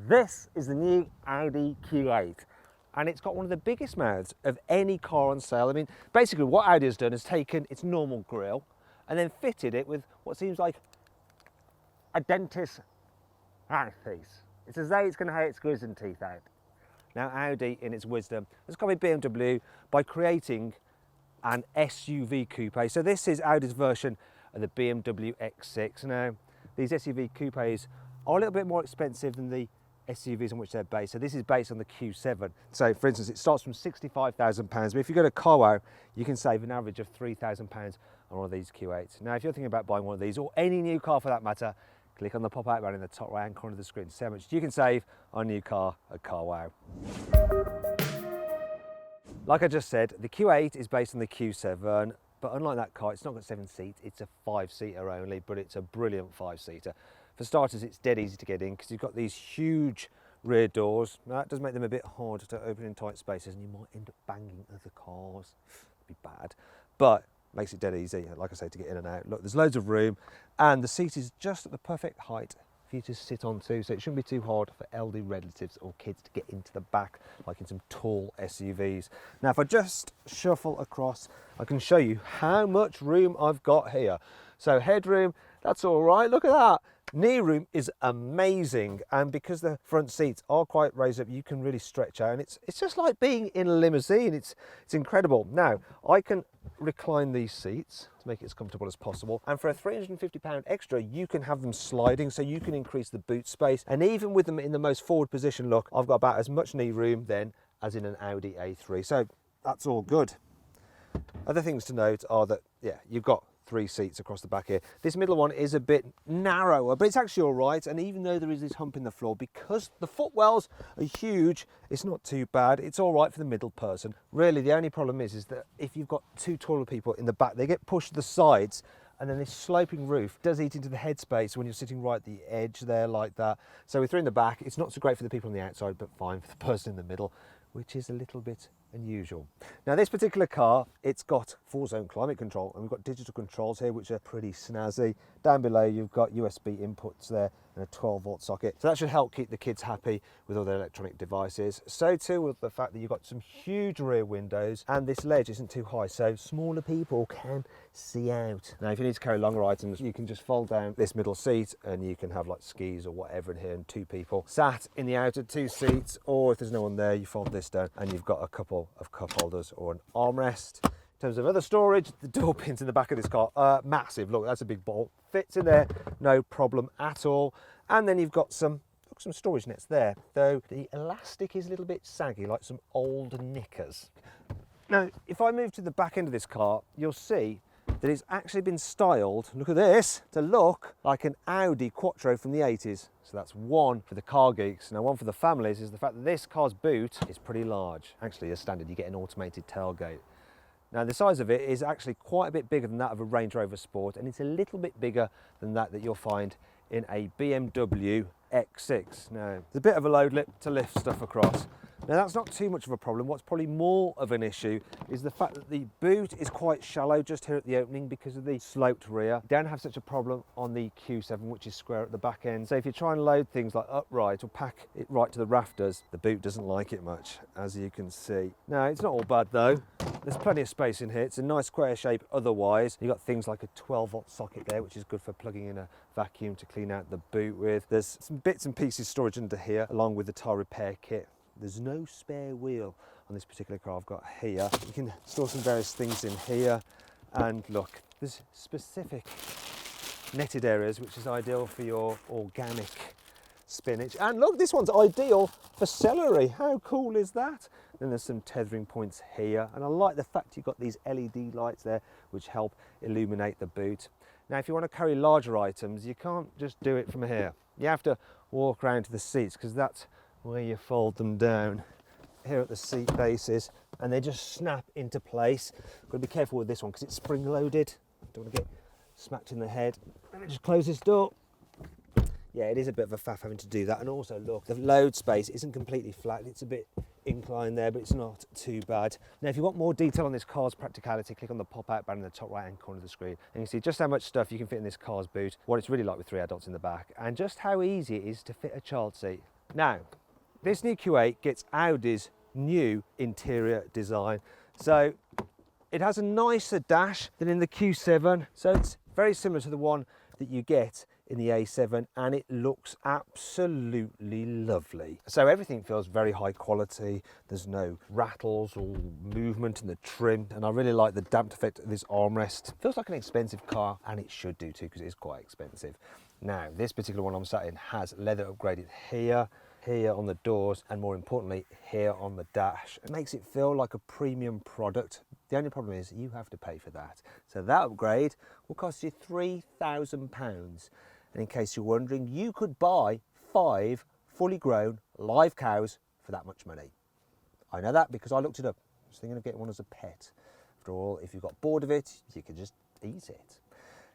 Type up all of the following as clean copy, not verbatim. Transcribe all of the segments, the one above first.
This is the new Audi Q8 and it's got one of the biggest mouths of any car on sale. I mean, basically what Audi has done is taken its normal grille and then fitted it with what seems like a dentist's mouthpiece. It's as though it's going to have its wisdom teeth out. Now Audi, in its wisdom, has copied BMW by creating an SUV coupe. So this is Audi's version of the BMW X6. Now, these SUV coupes are a little bit more expensive than the SUVs on which they're based. So this is based on the Q7. So for instance, it starts from £65,000, but if you go to carwow, you can save an average of £3,000 on one of these Q8s. Now, if you're thinking about buying one of these, or any new car for that matter, click on the pop-out button in the top right-hand corner of the screen to see how much you can save on a new car at carwow. Like I just said, the Q8 is based on the Q7, but unlike that car, it's not got 7 seats, it's a 5-seater only, but it's a brilliant 5-seater. For starters, it's dead easy to get in because you've got these huge rear doors. Now, that does make them a bit hard to open in tight spaces and you might end up banging other cars. It'd be bad, but makes it dead easy, like I say, to get in and out. Look, there's loads of room and the seat is just at the perfect height for you to sit on too, so it shouldn't be too hard for elderly relatives or kids to get into the back, like in some tall SUVs. Now, if I just shuffle across, I can show you how much room I've got here. So headroom, that's all right, look at that. Knee room is amazing, and because the front seats are quite raised up, you can really stretch out, and it's just like being in a limousine. It's incredible. Now, I can recline these seats to make it as comfortable as possible, and for a £350 extra, you can have them sliding, so you can increase the boot space, and even with them in the most forward position, look, I've got about as much knee room then as in an Audi A3, so that's all good. Other things to note are that, yeah, you've got 3 seats across the back here. This middle one is a bit narrower, but it's actually all right. And even though there is this hump in the floor, because the footwells are huge, it's not too bad. It's all right for the middle person. Really, the only problem is that if you've got 2 taller people in the back, they get pushed to the sides, and then this sloping roof does eat into the headspace when you're sitting right at the edge there like that. So with 3 in the back, it's not so great for the people on the outside, but fine for the person in the middle, which is a little bit unusual. Now, this particular car, it's got 4-zone climate control, and we've got digital controls here which are pretty snazzy. Down below you've got USB inputs there and a 12-volt socket, so that should help keep the kids happy with all their electronic devices. So too with the fact that you've got some huge rear windows and this ledge isn't too high, so smaller people can see out. Now, if you need to carry longer items, you can just fold down this middle seat and you can have like skis or whatever in here, and 2 people sat in the outer 2 seats, or if there's no one there, you fold this down and you've got a couple of cup holders or an armrest. In terms of other storage, the door pins in the back of this car are massive. Look, that's a big bolt, fits in there, no problem at all. And then you've got some storage nets there, though the elastic is a little bit saggy, like some old knickers. Now, if I move to the back end of this car, you'll see that it's actually been styled, look at this, to look like an Audi Quattro from the 80s. So that's one for the car geeks. Now, one for the families is the fact that this car's boot is pretty large. Actually, as standard, you get an automated tailgate. Now, the size of it is actually quite a bit bigger than that of a Range Rover Sport, and it's a little bit bigger than that you'll find in a BMW X6. Now, there's a bit of a load lip to lift stuff across. Now, that's not too much of a problem. What's probably more of an issue is the fact that the boot is quite shallow just here at the opening because of the sloped rear. You don't have such a problem on the Q7, which is square at the back end. So if you try and load things like upright or pack it right to the rafters, the boot doesn't like it much, as you can see. Now, it's not all bad though. There's plenty of space in here. It's a nice square shape otherwise. You've got things like a 12-volt socket there, which is good for plugging in a vacuum to clean out the boot with. There's some bits and pieces storage under here, along with the tyre repair kit. There's no spare wheel on this particular car I've got here. You can store some various things in here. And look, there's specific netted areas, which is ideal for your organic spinach. And look, this one's ideal for celery. How cool is that? Then there's some tethering points here. And I like the fact you've got these LED lights there, which help illuminate the boot. Now, if you want to carry larger items, you can't just do it from here. You have to walk around to the seats, because that's where you fold them down here at the seat bases, and they just snap into place. Got to be careful with this one because it's spring loaded. Don't want to get smacked in the head. Let me just close this door. Yeah, it is a bit of a faff having to do that. And also, look, the load space isn't completely flat. It's a bit inclined there, but it's not too bad. Now, if you want more detail on this car's practicality, click on the pop-out button in the top right-hand corner of the screen, and you can see just how much stuff you can fit in this car's boot, what it's really like with 3 adults in the back, and just how easy it is to fit a child seat. Now, this new Q8 gets Audi's new interior design. So it has a nicer dash than in the Q7. So it's very similar to the one that you get in the A7, and it looks absolutely lovely. So everything feels very high quality. There's no rattles or movement in the trim, and I really like the damped effect of this armrest. Feels like an expensive car, and it should do too, because it is quite expensive. Now, this particular one I'm sat in has leather upgraded here on the doors, and more importantly, here on the dash. It makes it feel like a premium product. The only problem is you have to pay for that. So that upgrade will cost you £3,000. And in case you're wondering, you could buy 5 fully grown live cows for that much money. I know that because I looked it up. I was thinking of getting one as a pet. After all, if you got bored of it, you could just eat it.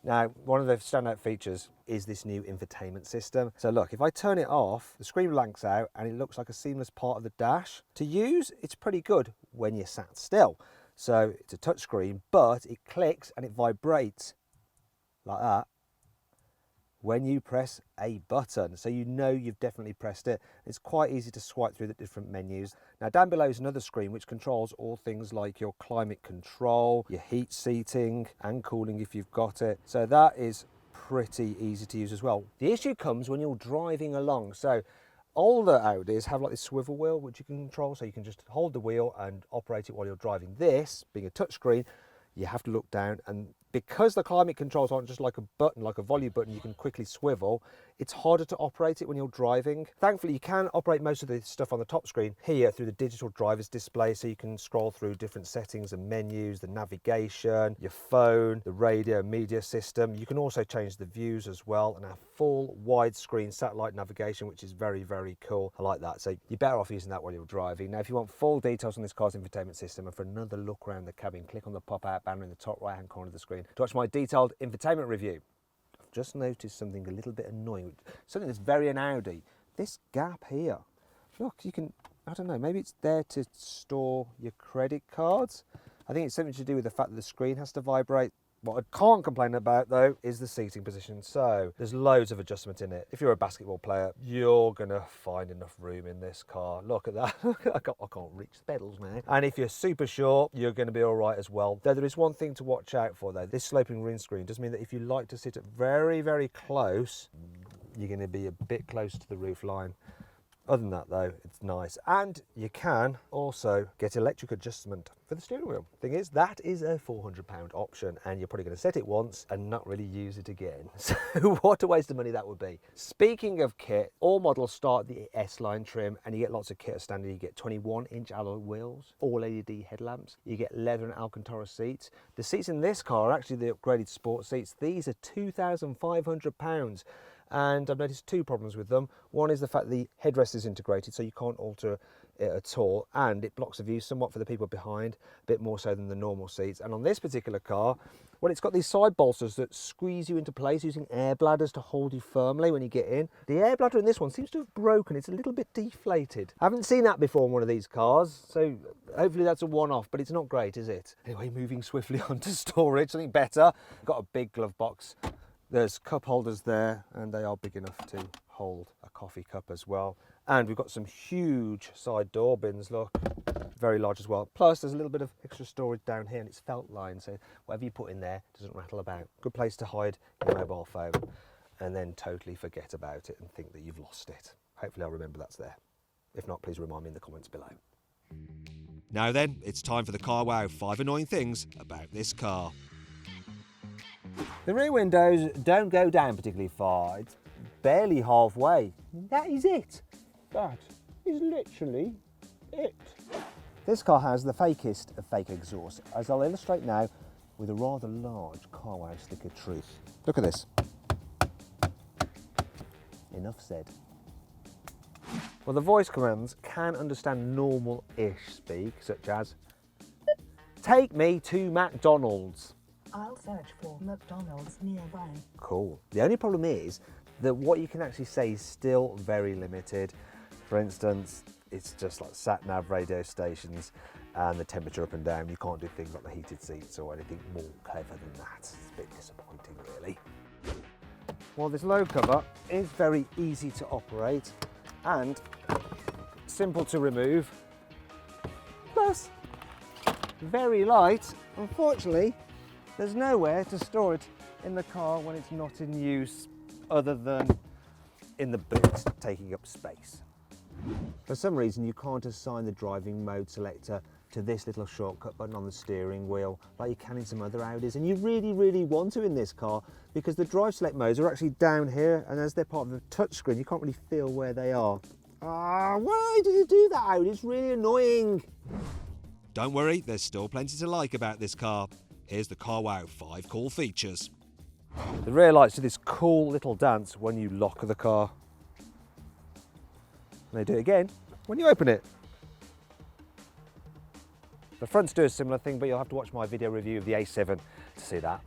Now, one of the standout features is this new infotainment system. So look, if I turn it off, the screen blanks out and it looks like a seamless part of the dash. To use, it's pretty good when you're sat still. So it's a touch screen, but it clicks and it vibrates like that when you press a button. So you know you've definitely pressed it. It's quite easy to swipe through the different menus. Now down below is another screen which controls all things like your climate control, your heat seating and cooling if you've got it. So that is pretty easy to use as well. The issue comes when you're driving along. So older Audis have like this swivel wheel which you can control, so you can just hold the wheel and operate it while you're driving. This, being a touchscreen, you have to look down, and because the climate controls aren't just like a button, like a volume button, you can quickly swivel, it's harder to operate it when you're driving. Thankfully, you can operate most of the stuff on the top screen here through the digital driver's display, so you can scroll through different settings and menus, the navigation, your phone, the radio media system. You can also change the views as well, and have full widescreen satellite navigation, which is very, very cool. I like that. So you're better off using that while you're driving. Now, if you want full details on this car's infotainment system and for another look around the cabin, click on the pop-out banner in the top right-hand corner of the screen to watch my detailed infotainment review. I've just noticed something a little bit annoying, something that's very an Audi. This gap here. Look, you can, I don't know, maybe it's there to store your credit cards. I think it's something to do with the fact that the screen has to vibrate. What I can't complain about though is the seating position. So there's loads of adjustment in it. If you're a basketball player, you're gonna find enough room in this car. Look at that. I can't reach the pedals now. And if you're super short, you're gonna be all right as well. Though there is one thing to watch out for though. This sloping windscreen does mean that if you like to sit at very, very close, you're gonna be a bit close to the roof line. Other than that though, it's nice. And you can also get electric adjustment for the steering wheel. Thing is, that is a £400 option, and you're probably going to set it once and not really use it again. So what a waste of money that would be. Speaking of kit, all models start the S-line trim, and you get lots of kit as standard. You get 21-inch alloy wheels, all LED headlamps. You get leather and Alcantara seats. The seats in this car are actually the upgraded sport seats. These are £2,500. And I've noticed 2 problems with them. One is the fact the headrest is integrated, so you can't alter it at all, and it blocks the view somewhat for the people behind, a bit more so than the normal seats. And on this particular car, well, it's got these side bolsters that squeeze you into place using air bladders to hold you firmly when you get in. The air bladder in this one seems to have broken. It's a little bit deflated. I haven't seen that before in one of these cars, so hopefully that's a one-off, but it's not great, is it? Anyway, moving swiftly on to storage, something better. Got a big glove box. There's cup holders there, and they are big enough to hold a coffee cup as well. And we've got some huge side door bins, look, very large as well. Plus there's a little bit of extra storage down here, and it's felt lined, so whatever you put in there doesn't rattle about. Good place to hide your mobile phone and then totally forget about it and think that you've lost it. Hopefully I'll remember that's there. If not, please remind me in the comments below. Now then, it's time for the CarWow 5 annoying things about this car. The rear windows don't go down particularly far. It's barely halfway. That is it. That is literally it. This car has the fakest of fake exhaust, as I'll illustrate now with a rather large CarWow stick of truth. Look at this. Enough said. Well, the voice commands can understand normal-ish speak, such as, take me to McDonald's. I'll search for McDonald's nearby. Cool. The only problem is that what you can actually say is still very limited. For instance, it's just like sat-nav radio stations and the temperature up and down. You can't do things like the heated seats or anything more clever than that. It's a bit disappointing, really. Well, this load cover is very easy to operate. and simple to remove, plus very light. Unfortunately, there's nowhere to store it in the car when it's not in use other than in the boot, taking up space. For some reason, you can't assign the driving mode selector to this little shortcut button on the steering wheel like you can in some other Audis, and you really want to in this car because the drive select modes are actually down here, and as they're part of the touchscreen, you can't really feel where they are. Why did you do that, Audi? It's really annoying. Don't worry, there's still plenty to like about this car. Here's the carwow 5 cool features. The rear lights do this cool little dance when you lock the car. And they do it again when you open it. The fronts do a similar thing, but you'll have to watch my video review of the A7 to see that.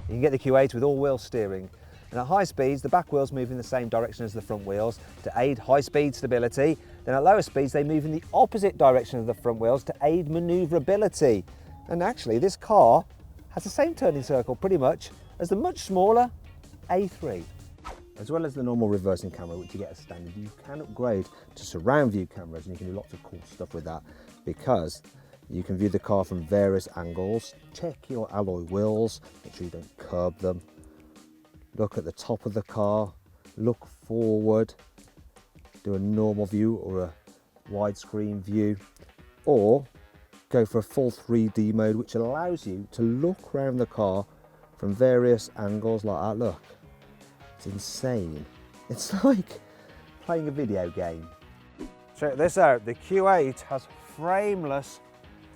You can get the Q8 with all-wheel steering. And at high speeds, the back wheels move in the same direction as the front wheels to aid high-speed stability. Then at lower speeds, they move in the opposite direction of the front wheels to aid manoeuvrability. And actually, this car has the same turning circle pretty much as the much smaller A3. As well as the normal reversing camera, which you get as standard, you can upgrade to surround view cameras, and you can do lots of cool stuff with that because you can view the car from various angles, check your alloy wheels, make sure you don't curb them, look at the top of the car, look forward, do a normal view or a widescreen view, or go for a full 3D mode, which allows you to look around the car from various angles like that. Look, it's insane. It's like playing a video game. Check this out, the Q8 has frameless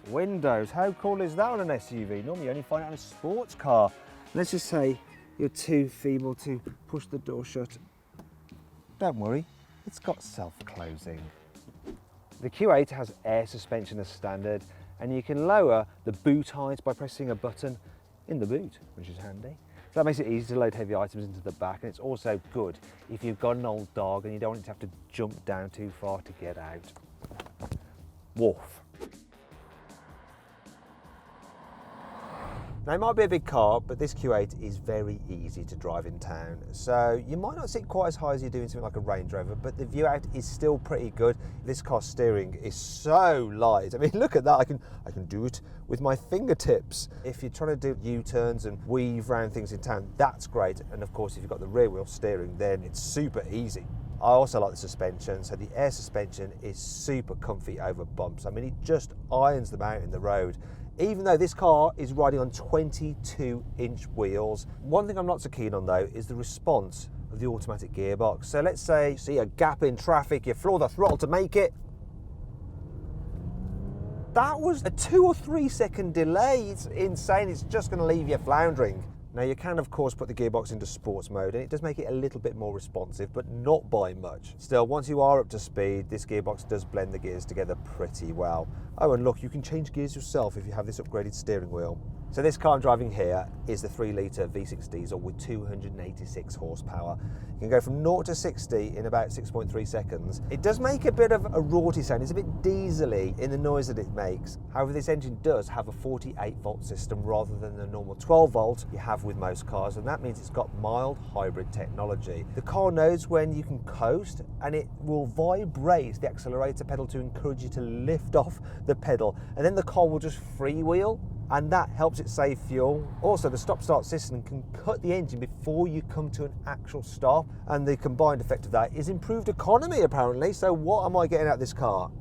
windows. How cool is that on an SUV? Normally you only find it on a sports car. Let's just say you're too feeble to push the door shut. Don't worry, it's got self-closing. The Q8 has air suspension as standard, and you can lower the boot height by pressing a button in the boot, which is handy. So that makes it easy to load heavy items into the back, and it's also good if you've got an old dog and you don't want it to have to jump down too far to get out. Woof. Now, it might be a big car, but this Q8 is very easy to drive in town. So you might not sit quite as high as you do in something like a Range Rover, but the view out is still pretty good. This car's steering is so light. I mean, look at that. I can do it with my fingertips. If you're trying to do U-turns and weave around things in town, that's great. And of course, if you've got the rear wheel steering, then it's super easy. I also like the suspension. So the air suspension is super comfy over bumps. I mean, it just irons them out in the road. Even though this car is riding on 22-inch wheels. One thing I'm not so keen on though is the response of the automatic gearbox. So let's say you see a gap in traffic, you floor the throttle to make it. That was a 2 or 3 second delay. It's insane, it's just gonna leave you floundering. Now you can of course put the gearbox into sports mode, and it does make it a little bit more responsive, but not by much. Still, once you are up to speed, this gearbox does blend the gears together pretty well. Oh, and look, you can change gears yourself if you have this upgraded steering wheel. So this car I'm driving here is the 3-litre V6 diesel with 286 horsepower. You can go from 0 to 60 in about 6.3 seconds. It does make a bit of a rorty sound. It's a bit diesel-y in the noise that it makes. However, this engine does have a 48-volt system rather than the normal 12-volt you have with most cars, and that means it's got mild hybrid technology. The car knows when you can coast, and it will vibrate the accelerator pedal to encourage you to lift off the pedal, and then the car will just freewheel, and that helps it save fuel. Also, the stop-start system can cut the engine before you come to an actual stop, and the combined effect of that is improved economy apparently. So what am I getting out of this car?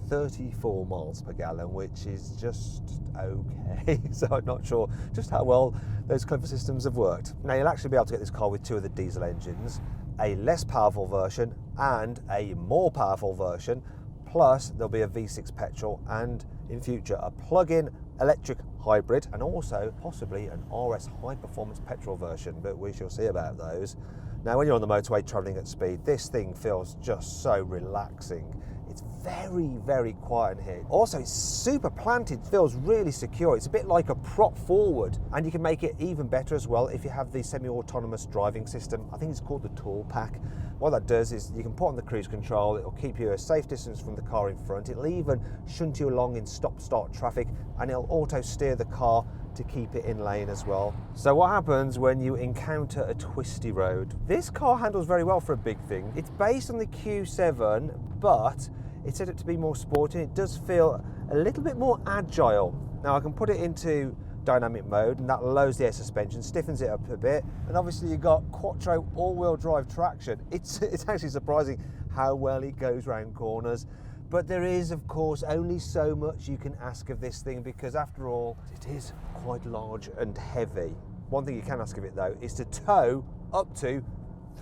34 miles per gallon, which is just okay. So I'm not sure just how well those clever systems have worked. Now you'll actually be able to get this car with 2 of the diesel engines, a less powerful version and a more powerful version, plus there'll be a V6 petrol and in future a plug-in electric hybrid, and also possibly an RS high performance petrol version, but we shall see about those. Now when you're on the motorway travelling at speed, this thing feels just so relaxing. It's very, very quiet in here. Also, it's super planted, feels really secure. It's a bit like a prop forward, and you can make it even better as well if you have the semi-autonomous driving system. I think it's called the Tool Pack. What that does is you can put on the cruise control, it'll keep you a safe distance from the car in front, it'll even shunt you along in stop-start traffic, and it'll auto steer the car to keep it in lane as well. So what happens when you encounter a twisty road? This car handles very well for a big thing. It's based on the Q7, but it's set up to be more sporty. It does feel a little bit more agile. Now I can put it into dynamic mode and that lowers the air suspension, stiffens it up a bit, and obviously you've got quattro all-wheel drive traction. It's actually surprising how well it goes round corners. But there is, of course, only so much you can ask of this thing, because after all, it is quite large and heavy. One thing you can ask of it though is to tow up to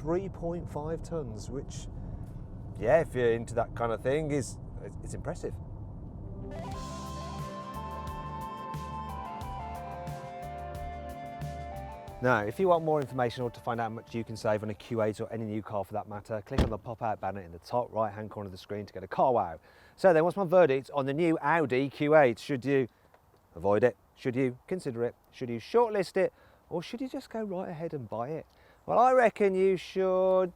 3.5 tons, which, yeah, if you're into that kind of thing, it's impressive. Now, if you want more information or to find out how much you can save on a Q8 or any new car for that matter, click on the pop-out banner in the top right-hand corner of the screen to get a car wow. So then, what's my verdict on the new Audi Q8? Should you avoid it? Should you consider it? Should you shortlist it? Or should you just go right ahead and buy it? Well, I reckon you should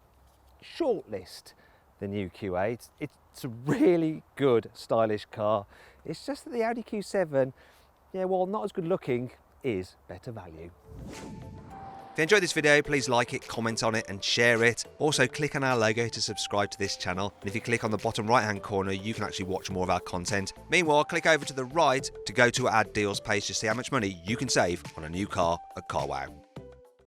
shortlist the new Q8. It's a really good, stylish car. It's just that the Audi Q7, yeah, while not as good looking, is better value. If you enjoyed this video, please like it, comment on it and share it. Also click on our logo to subscribe to this channel. And if you click on the bottom right hand corner, you can actually watch more of our content. Meanwhile, click over to the right to go to our deals page to see how much money you can save on a new car at CarWow.